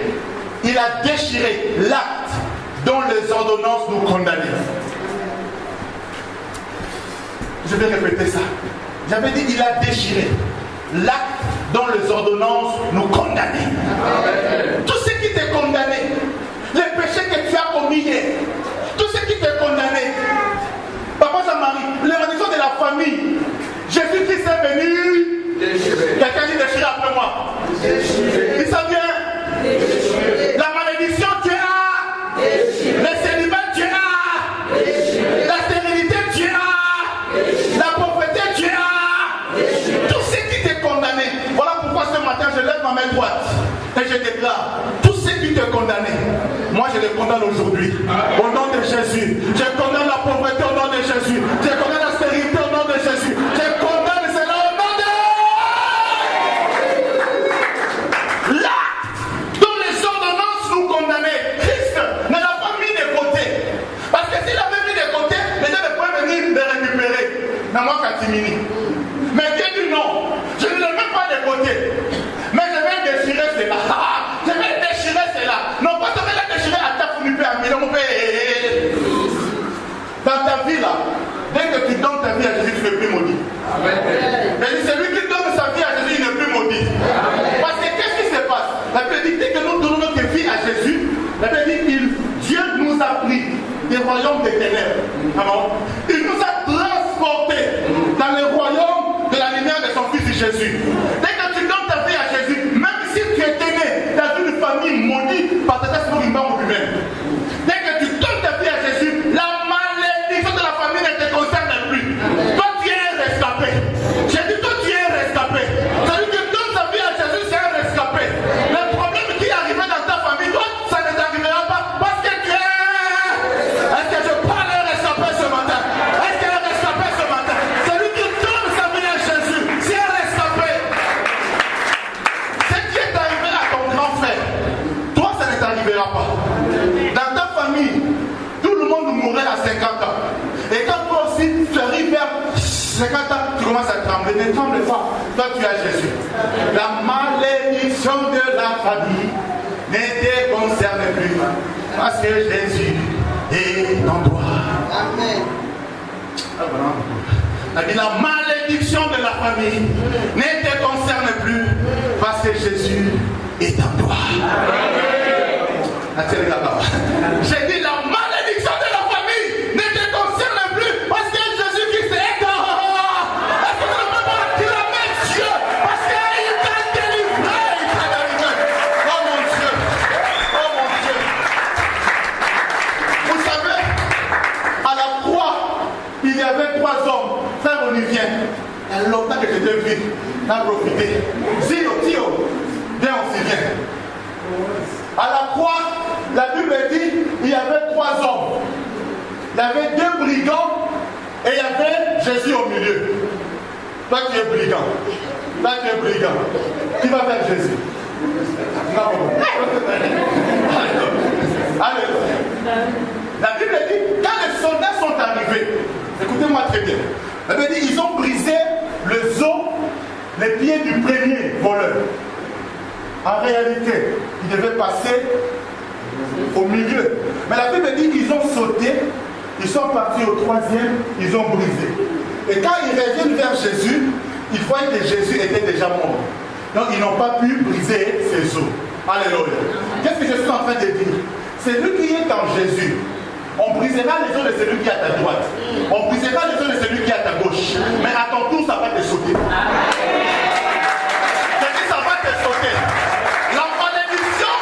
l'acte dont les ordonnances nous condamnaient. Je vais répéter ça. J'avais dit, il a déchiré l'acte dont les ordonnances nous condamnaient. Amen. Tout ce qui t'est condamné, les péchés que tu as commis hier, tout ce qui t'est condamné, Papa Jean-Marie, les religions de la famille, Jésus-Christ est venu. Déchiré. Quelqu'un dit déchiré après moi. Déchiré. Dis ça bien. Déchiré. La malédiction, tu as. Déchiré. Le célibat, tu as. Déchiré. La stérilité, tu as. Déchiré. La pauvreté, tu as. Déchiré. Tout condamne aujourd'hui. Au nom de Jésus. Je condamne la pauvreté au nom de Jésus. Je condamne la stérilité au nom de Jésus. Je condamne cela au nom de... Là, dans les ordonnances nous condamner, Christ ne l'a pas mis de côté. Parce que s'il avait mis de côté, les gens ne pouvaient venir les récupérer. Mais moi, Katimini. Mais Dieu dit non. Je ne le mets pas de côté. Mais je vais déchirer cela. Je vais déchirer cela. Non pas je vais la déchirer à ta fourniture à million. Dans ta vie là, dès que tu donnes ta vie à Jésus, tu n'es plus maudit. Mais celui qui donne sa vie à Jésus, il n'est plus maudit. Parce que qu'est-ce qui se passe? La Bible dit que nous donnons notre vie à Jésus. La Bible dit que Dieu nous a pris des royaumes des ténèbres. Il nous a transportés dans le royaume de la lumière de son Fils Jésus. Dès que tu donnes ta vie à Jésus, même si tu étais né dans une famille maudite par ta tête ou lui-même, dès que tu donnes ta vie à Jésus, la malédiction de la famille ne te concerne plus. Toi, tu es un rescapé. J'ai dit, toi, tu es un rescapé. Celui qui donne sa vie à Jésus, c'est un rescapé. Le problème qui est arrivé dans ta famille, toi, ça ne t'arrivera pas parce que tu es... Est-ce que je parle à un rescapé ce matin? Est-ce qu'il y a un rescapé ce matin? Celui qui donne sa vie à Jésus, c'est un rescapé. Ce qui est arrivé à ton grand frère, toi, ça ne t'arrivera pas. Dans ta famille, tout le monde mourrait à 50 ans. Et quand toi aussi, tu arrives vers 50 ans, tu commences à trembler. Ne tremble pas. Toi, tu as Jésus. La malédiction de la famille ne te concerne plus. Parce que Jésus est en toi. Amen. La malédiction de la famille ne te concerne plus. Parce que Jésus est en toi. Amen. J'ai dit la malédiction de la famille ne te concerne plus parce que Jésus-Christ est en toi. Est-ce que tu ne peux pas acclamer Dieu parce qu'il t'a délivré, Oh mon Dieu, oh mon Dieu. Vous savez, à la croix, il y avait 3 hommes. Frère Olivien, il y a longtemps que j'étais vu, t'as profité. Tio, viens, on s'y vient. À la croix, la Bible dit il y avait 3 hommes. Il y avait 2 brigands et il y avait Jésus au milieu. Toi qui es brigand. Toi qui es brigand. Qui va faire Jésus? Non. Alléluia. La Bible dit quand les soldats sont arrivés, écoutez-moi très bien. La Bible dit ils ont brisé le os, les pieds du premier voleur. En réalité, ils devaient passer au milieu. Mais la Bible dit qu'ils ont sauté, ils sont partis au 3e, ils ont brisé. Et quand ils reviennent vers Jésus, ils voient que Jésus était déjà mort. Donc ils n'ont pas pu briser ses os. Alléluia. Qu'est-ce que je suis en train de dire? Celui qui est en Jésus, on brisera les os de celui qui est à ta droite. On brisera les os de celui qui est à ta gauche. Mais à ton tour, ça va te sauter. Ça va te sauter. La malédiction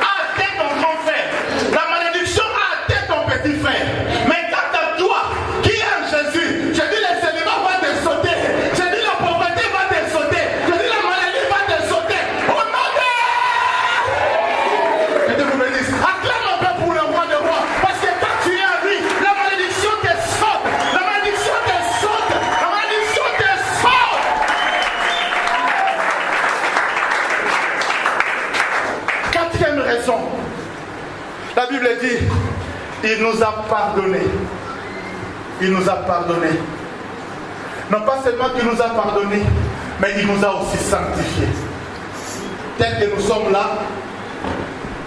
a atteint ton grand frère. La malédiction a atteint ton petit frère. Mais quant à toi, qui est en Jésus, je dis le célibat va te sauter. Je dis la pauvreté va te sauter. Je dis la maladie va te sauter. Au nom de... Que Dieu vous bénisse. Acclame un peu pour le roi de roi. Parce que quand tu es à lui, la malédiction te saute. La malédiction te saute. La malédiction te saute. Quatrième raison, la Bible dit, il nous a pardonné. Il nous a pardonné. Non pas seulement qu'il nous a pardonné, mais il nous a aussi sanctifiés. Tel que nous sommes là,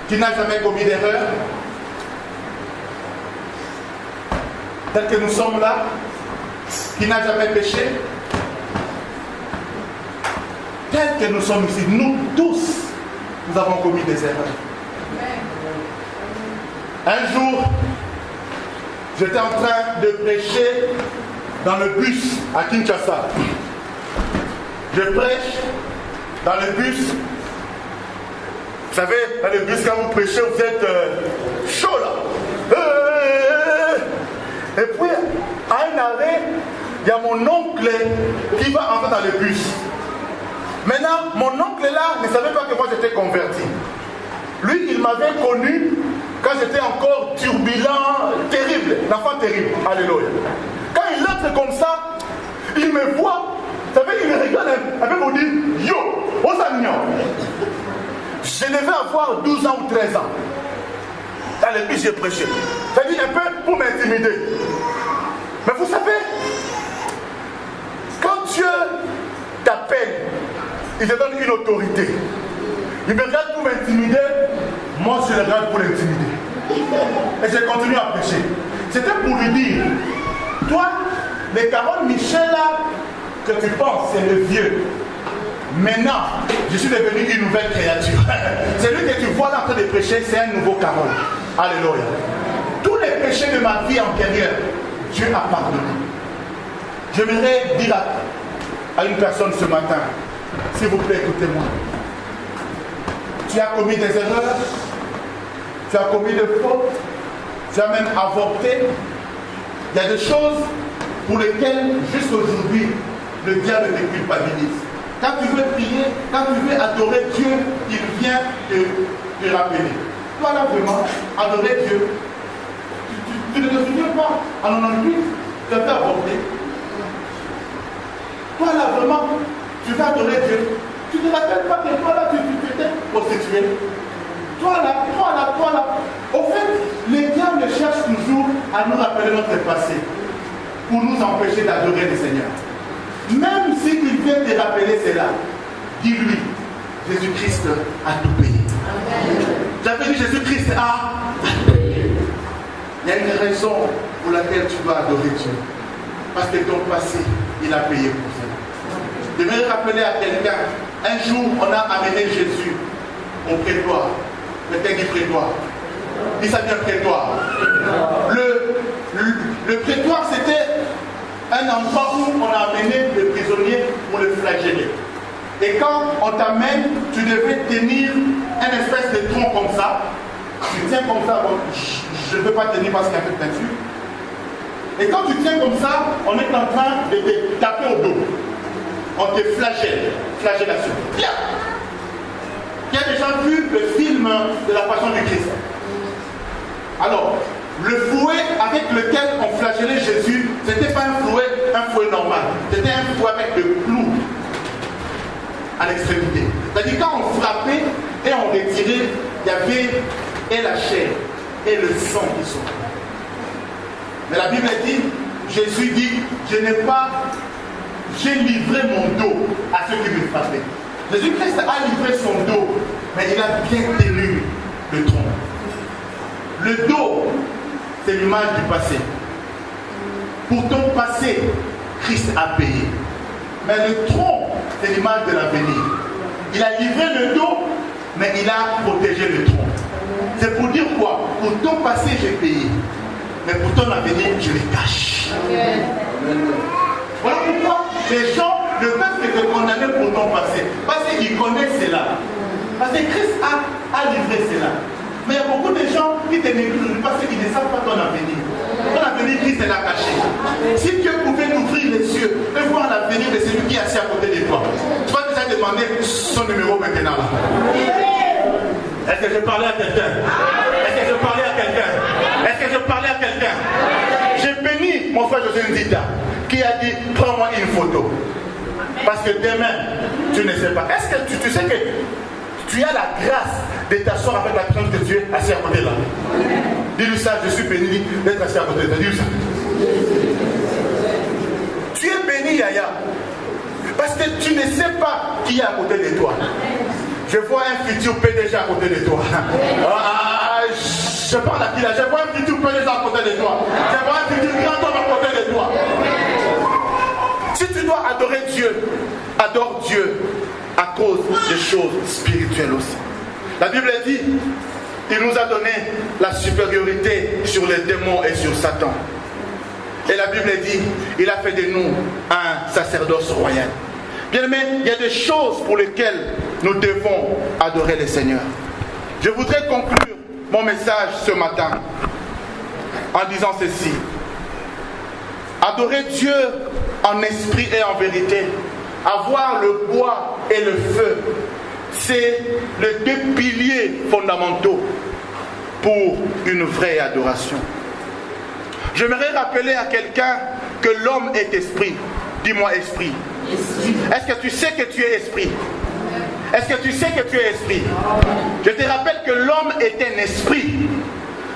qui n'a jamais commis d'erreur, tel que nous sommes là, qui n'a jamais péché, tel que nous sommes ici, nous tous, nous avons commis des erreurs. Un jour, j'étais en train de prêcher dans le bus à Kinshasa. Je prêche dans le bus. Vous savez, dans le bus, quand vous prêchez, vous êtes chaud là. Et puis, à un arrêt, il y a mon oncle qui va entrer dans le bus. Maintenant, mon oncle là ne savait pas que moi j'étais converti. Lui, il m'avait connu quand j'étais encore turbulent, terrible, l'enfant terrible, alléluia. Quand il entre comme ça, il me voit, vous savez, il me regarde un peu pour dire, yo, Osanio. Je devais avoir 12 ans ou 13 ans. Dans l'église, j'ai prêché. C'est-à-dire un peu pour m'intimider. Mais vous savez, quand Dieu t'appelle, il te donne une autorité. Il me regarde pour m'intimider, moi je le regarde pour l'intimider. Et j'ai continué à prêcher. C'était pour lui dire, toi, les Carole Michel là, que tu penses, c'est le vieux. Maintenant, je suis devenu une nouvelle créature. Celui que tu vois là en train de prêcher, c'est un nouveau Carole. Alléluia. Tous les péchés de ma vie antérieure, Dieu a pardonné. J'aimerais dire à une personne ce matin, s'il vous plaît, écoutez-moi. Tu as commis des erreurs, tu as commis des fautes, tu as même avorté. Il y a des choses pour lesquelles, jusqu'aujourd'hui, le diable te culpabilise. Quand tu veux prier, quand tu veux adorer Dieu, il vient te rappeler. Toi là vraiment, adorer Dieu. Tu ne te souviens pas, en 98, tu as fait avorter. Toi là vraiment, tu veux adorer Dieu. Tu ne te rappelles pas que toi là, tu étais prostitué. Toi là. Au fait, les diables cherchent toujours à nous rappeler notre passé pour nous empêcher d'adorer le Seigneur. Même s'il vient te rappeler cela, dis-lui, Jésus-Christ a tout payé. J'avais dit Jésus-Christ a tout payé. Il y a une raison pour laquelle tu dois adorer Dieu. Parce que ton passé, il a payé pour cela. Je vais rappeler à quelqu'un, un jour on a amené Jésus au prétoire. Quelqu'un dit prétoire. Dis ça bien prétoire. Le prétoire c'était un endroit où on a amené le prisonnier pour le flageller. Et quand on t'amène, tu devais tenir un espèce de tronc comme ça. Tu tiens comme ça, bon, je ne peux pas tenir parce qu'il y a un peu de peinture. Et quand tu tiens comme ça, on est en train de te taper au dos. On te flagelle, flagellation. Bien. Qui a déjà vu le film de la Passion du Christ? Alors, le fouet avec lequel on flagellait Jésus, ce n'était pas un fouet normal. C'était un fouet avec le clou à l'extrémité. C'est-à-dire quand on frappait et on retirait, il y avait et la chair et le sang qui sont. Mais la Bible dit, Jésus dit, j'ai livré mon dos à ceux qui me frappaient. Jésus-Christ a livré son dos, mais il a bien tenu le tronc. Le dos, c'est l'image du passé. Pour ton passé, Christ a payé. Mais le tronc, c'est l'image de l'avenir. Il a livré le dos, mais il a protégé le tronc. C'est pour dire quoi? Pour ton passé, j'ai payé. Mais pour ton avenir, je les cache. Voilà pourquoi les gens ne peuvent que te condamner pour ton passé. Parce qu'ils connaissent cela. Parce que Christ a livré cela. Mais il y a beaucoup de gens qui te négligent parce qu'ils ne savent pas ton avenir. Ton avenir, Christ l'a caché. Si Dieu pouvait t'ouvrir les yeux et voir l'avenir de celui qui est assis à côté de toi, tu vas déjà demander son numéro maintenant là. Est-ce que je parlais à quelqu'un? Est-ce que je parlais à quelqu'un? Est-ce que je parlais à quelqu'un? J'ai béni mon frère José Ndida qui a dit prends-moi une photo. Parce que demain, tu ne sais pas. Est-ce que tu sais que tu as la grâce de t'asseoir avec la personne que tu es assis à côté là? Dis-lui ça, je suis béni d'être assis à côté de toi. Dis-lui ça. Tu es béni, Yaya. Parce que tu ne sais pas qui est à côté de toi. Je vois un futur PDG à côté de toi. Je parle à qui là? Je vois un futur PDG à côté de toi. Je vois un futur grand homme à côté de toi. Si tu dois adorer Dieu, adore Dieu à cause des choses spirituelles aussi. La Bible dit, il nous a donné la supériorité sur les démons et sur Satan. Et la Bible dit, il a fait de nous un sacerdoce royal. Bien aimé, il y a des choses pour lesquelles nous devons adorer le Seigneur. Je voudrais conclure mon message ce matin en disant ceci. Adorer Dieu en esprit et en vérité, avoir le bois et le feu, c'est les deux piliers fondamentaux pour une vraie adoration. J'aimerais rappeler à quelqu'un que l'homme est esprit. Dis-moi esprit. Est-ce que tu sais que tu es esprit? Est-ce que tu sais que tu es esprit? Je te rappelle que l'homme est un esprit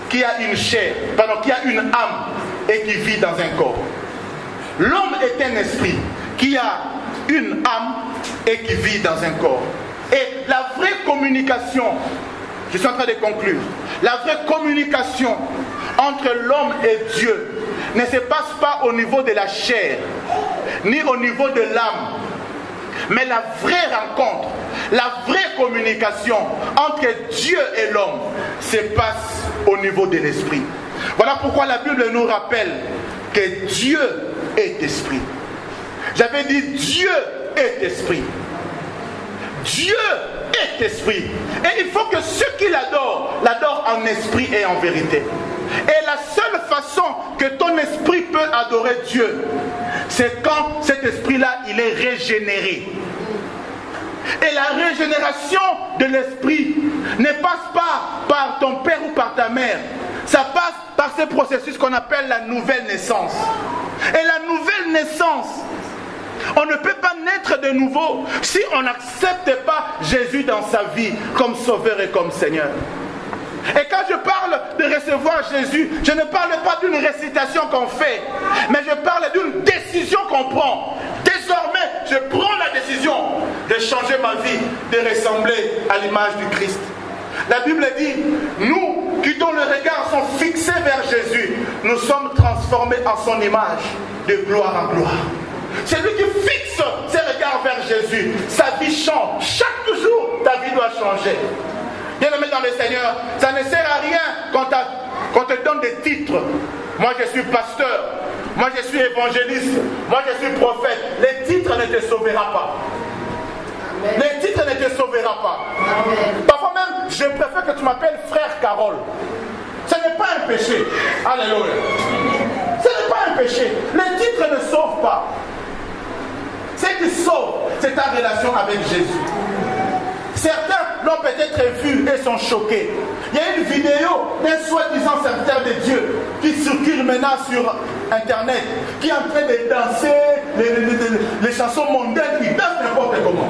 qui a une chair, qui a une âme et qui vit dans un corps. L'homme est un esprit qui a une âme et qui vit dans un corps. Et la vraie communication, je suis en train de conclure, la vraie communication entre l'homme et Dieu ne se passe pas au niveau de la chair, ni au niveau de l'âme, mais la vraie rencontre, la vraie communication entre Dieu et l'homme se passe au niveau de l'esprit. Voilà pourquoi la Bible nous rappelle que Dieu est esprit. J'avais dit Dieu est esprit. Dieu est esprit. Et il faut que ceux qui l'adorent en esprit et en vérité. Et la seule façon que ton esprit peut adorer Dieu, c'est quand cet esprit-là, il est régénéré. Et la régénération de l'esprit ne passe pas par ton père ou par ta mère. Ça passe par ce processus qu'on appelle la nouvelle naissance. Et la nouvelle naissance, on ne peut pas naître de nouveau si on n'accepte pas Jésus dans sa vie comme sauveur et comme Seigneur. Et quand je parle de recevoir Jésus, je ne parle pas d'une récitation qu'on fait, mais je parle d'une décision qu'on prend. Désormais, je prends la décision de changer ma vie, de ressembler à l'image du Christ. La Bible dit, nous qui dont les regards sont fixés vers Jésus, nous sommes transformés en son image, de gloire en gloire. C'est lui qui fixe ses regards vers Jésus. Sa vie change. Chaque jour, ta vie doit changer. Bien-aimé dans le Seigneur, ça ne sert à rien qu'on te donne des titres. Moi, je suis pasteur. Moi, je suis évangéliste. Moi, je suis prophète. Les titres ne te sauvera pas. Amen. Les titres ne te sauvera pas. Amen. Parfois même, je préfère que tu m'appelles frère Carole. Ce n'est pas un péché. Alléluia. Ce n'est pas un péché. Les titres ne sauvent pas. Ce qui sauve, c'est ta relation avec Jésus. Certains l'ont peut-être vu et sont choqués. Il y a une vidéo d'un soi-disant serviteur de Dieu qui circule maintenant sur Internet, qui est en train de danser les chansons mondaines, il danse n'importe comment.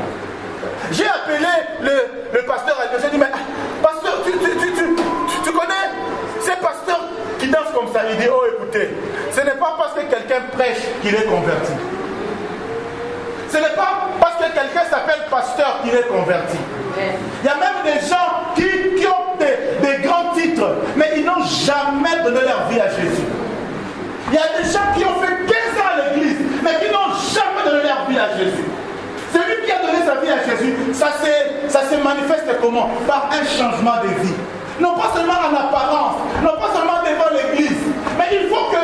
J'ai appelé le pasteur à Dieu, j'ai dit, mais pasteur, tu connais ces pasteurs qui dansent comme ça? Il dit, oh écoutez, ce n'est pas parce que quelqu'un prêche qu'il est converti. Ce n'est pas parce que quelqu'un s'appelle pasteur qu'il est converti. Il y a même des gens qui ont des grands titres, mais ils n'ont jamais donné leur vie à Jésus. Il y a des gens qui ont fait 15 ans à l'église, mais qui n'ont jamais donné leur vie à Jésus. Celui qui a donné sa vie à Jésus, ça se manifeste comment? Par un changement de vie. Non pas seulement en apparence, non pas seulement devant l'église, mais il faut que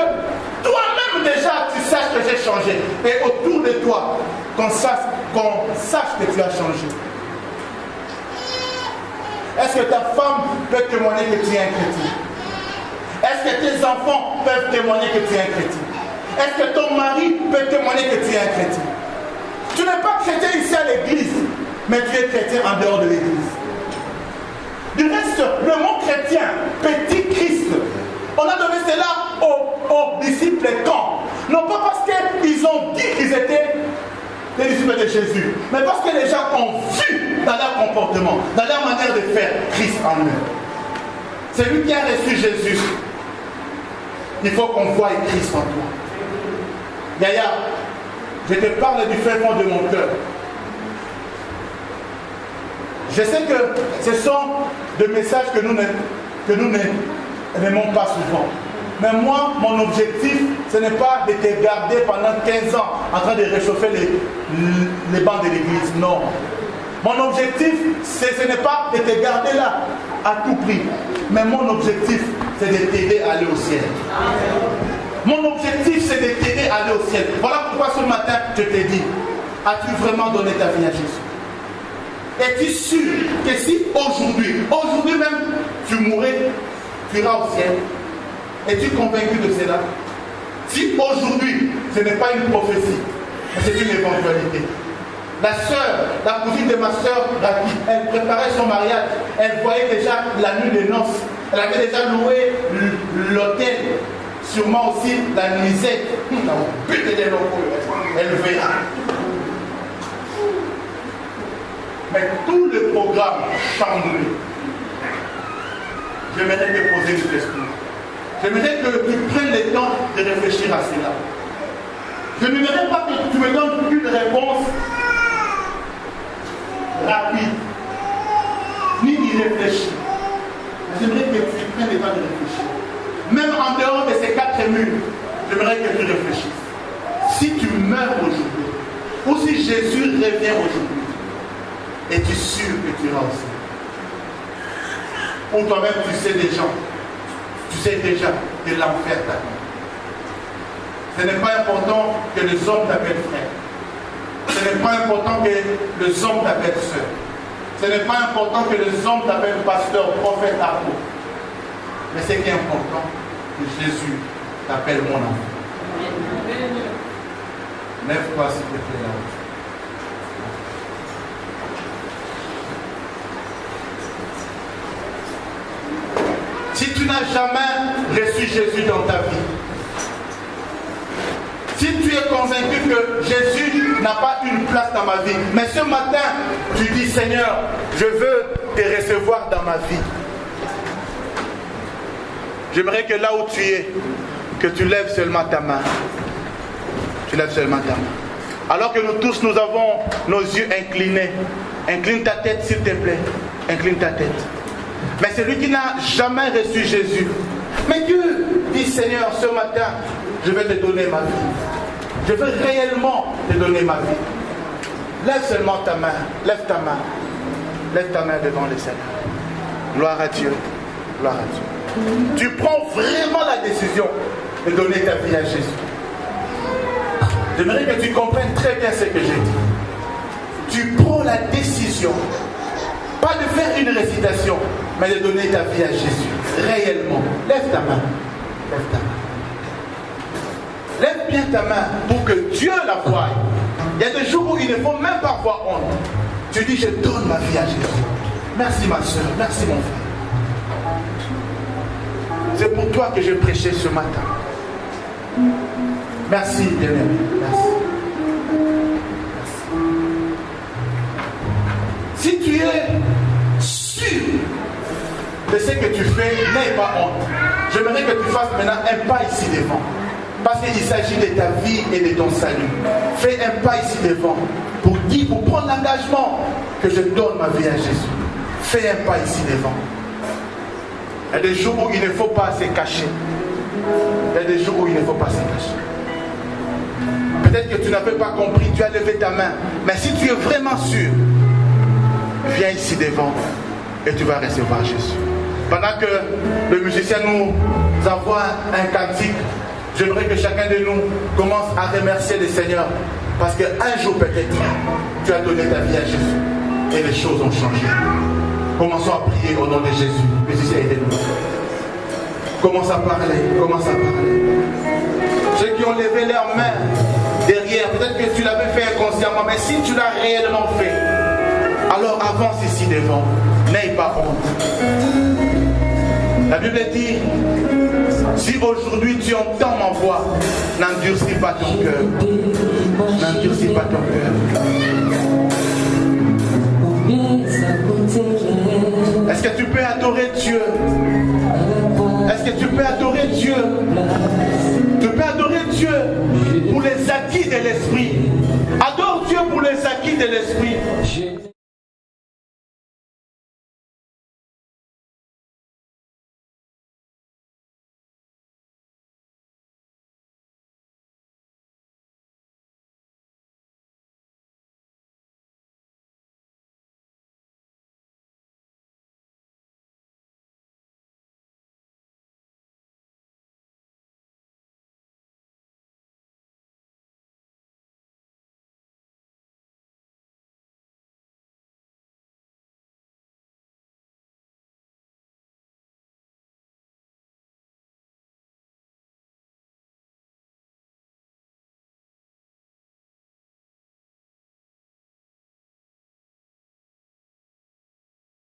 toi-même déjà tu saches que j'ai changé. Et autour de toi, qu'on sache que tu as changé. Est-ce que ta femme peut témoigner que tu es un chrétien? Est-ce que tes enfants peuvent témoigner que tu es un chrétien? Est-ce que ton mari peut témoigner que tu es un chrétien? Tu n'es pas chrétien ici à l'église, mais tu es chrétien en dehors de l'église. Du reste, le mot chrétien, petit Christ, on a donné cela aux disciples quand? Non pas parce qu'ils ont dit qu'ils étaient les disciples de Jésus, mais parce que les gens ont vu dans leur comportement, dans leur manière de faire, Christ en eux. C'est lui qui a reçu Jésus. Il faut qu'on voie Christ en toi. Yaya, je te parle du fin fond de mon cœur. Je sais que ce sont des messages que nous n'aimons pas souvent. Mais moi, mon objectif, ce n'est pas de te garder pendant 15 ans en train de réchauffer les bancs de l'église. Non. Mon objectif, ce n'est pas de te garder là à tout prix. Mais mon objectif, c'est de t'aider à aller au ciel. Mon objectif, c'est de t'aider à aller au ciel. Voilà pourquoi ce matin, je te dis, as-tu vraiment donné ta vie à Jésus? Es-tu sûr que si aujourd'hui même, tu mourrais, tu iras au ciel? Es-tu convaincu de cela? Si aujourd'hui, ce n'est pas une prophétie, mais c'est une éventualité. La sœur, la cousine de ma sœur, elle préparait son mariage, elle voyait déjà la nuit des noces. Elle avait déjà loué l'hôtel, sûrement aussi la nuisette. Elle verra. Mais tout le programme chamboulé. J'aimerais te poser une question. J'aimerais que tu prennes le temps de réfléchir à cela. Je n'aimerais pas que tu me donnes une réponse rapide, ni d'y réfléchir. J'aimerais que tu prennes le temps de réfléchir. Même en dehors de ces 4 murs, j'aimerais que tu réfléchisses. Si tu meurs aujourd'hui, ou si Jésus revient aujourd'hui, es-tu sûr que tu iras au ciel? Ou toi-même tu sais déjà que l'enfer t'attend. Ce n'est pas important que les hommes t'appellent frère. Ce n'est pas important que les hommes t'appellent sœur. Ce n'est pas important que les hommes t'appellent pasteur, prophète, apôtre. Mais ce qui est important, que Jésus t'appelle mon enfant. Lève-toi s'il te plaît là-haut. Si tu n'as jamais reçu Jésus dans ta vie, si tu es convaincu que Jésus n'a pas une place dans ma vie, mais ce matin, tu dis Seigneur, je veux te recevoir dans ma vie. J'aimerais que là où tu es, que tu lèves seulement ta main. Tu lèves seulement ta main. Alors que nous tous, nous avons nos yeux inclinés. Incline ta tête s'il te plaît. Incline ta tête. Mais celui qui n'a jamais reçu Jésus, mais Dieu dit Seigneur, ce matin, je vais te donner ma vie. Je veux réellement te donner ma vie. Lève seulement ta main. Lève ta main. Lève ta main devant le Seigneur. Gloire à Dieu. Gloire à Dieu. Tu prends vraiment la décision de donner ta vie à Jésus. J'aimerais que tu comprennes très bien ce que j'ai dit. Tu prends la décision, pas de faire une récitation, mais de donner ta vie à Jésus, réellement. Lève ta main. Lève ta main. Lève bien ta main pour que Dieu la voie. Il y a des jours où il ne faut même pas avoir honte. Tu dis, je donne ma vie à Jésus. Merci ma soeur, merci mon frère. C'est pour toi que je prêchais ce matin. Merci, bien-aimé. Merci. Merci. Si tu es sûr de ce que tu fais, n'aie pas honte. J'aimerais que tu fasses maintenant un pas ici devant. Parce qu'il s'agit de ta vie et de ton salut. Fais un pas ici devant pour dire, pour prendre l'engagement que je donne ma vie à Jésus. Fais un pas ici devant. Il y a des jours où il ne faut pas se cacher. Il y a des jours où il ne faut pas se cacher. Peut-être que tu n'avais pas compris, tu as levé ta main. Mais si tu es vraiment sûr, viens ici devant et tu vas recevoir Jésus. Pendant que le musicien nous envoie un cantique, j'aimerais que chacun de nous commence à remercier le Seigneur. Parce qu'un jour peut-être, tu as donné ta vie à Jésus et les choses ont changé. Commençons à prier au nom de Jésus. Musicien, aidez-nous. Commence à parler, commence à parler. Ceux qui ont levé leurs mains derrière, peut-être que tu l'avais fait inconsciemment, mais si tu l'as réellement fait, alors avance ici devant. N'aie pas honte. La Bible dit, si aujourd'hui tu entends ma voix, n'endurcis pas ton cœur. N'endurcis pas ton cœur. Est-ce que tu peux adorer Dieu? Est-ce que tu peux adorer Dieu? Tu peux adorer Dieu pour les acquis de l'esprit.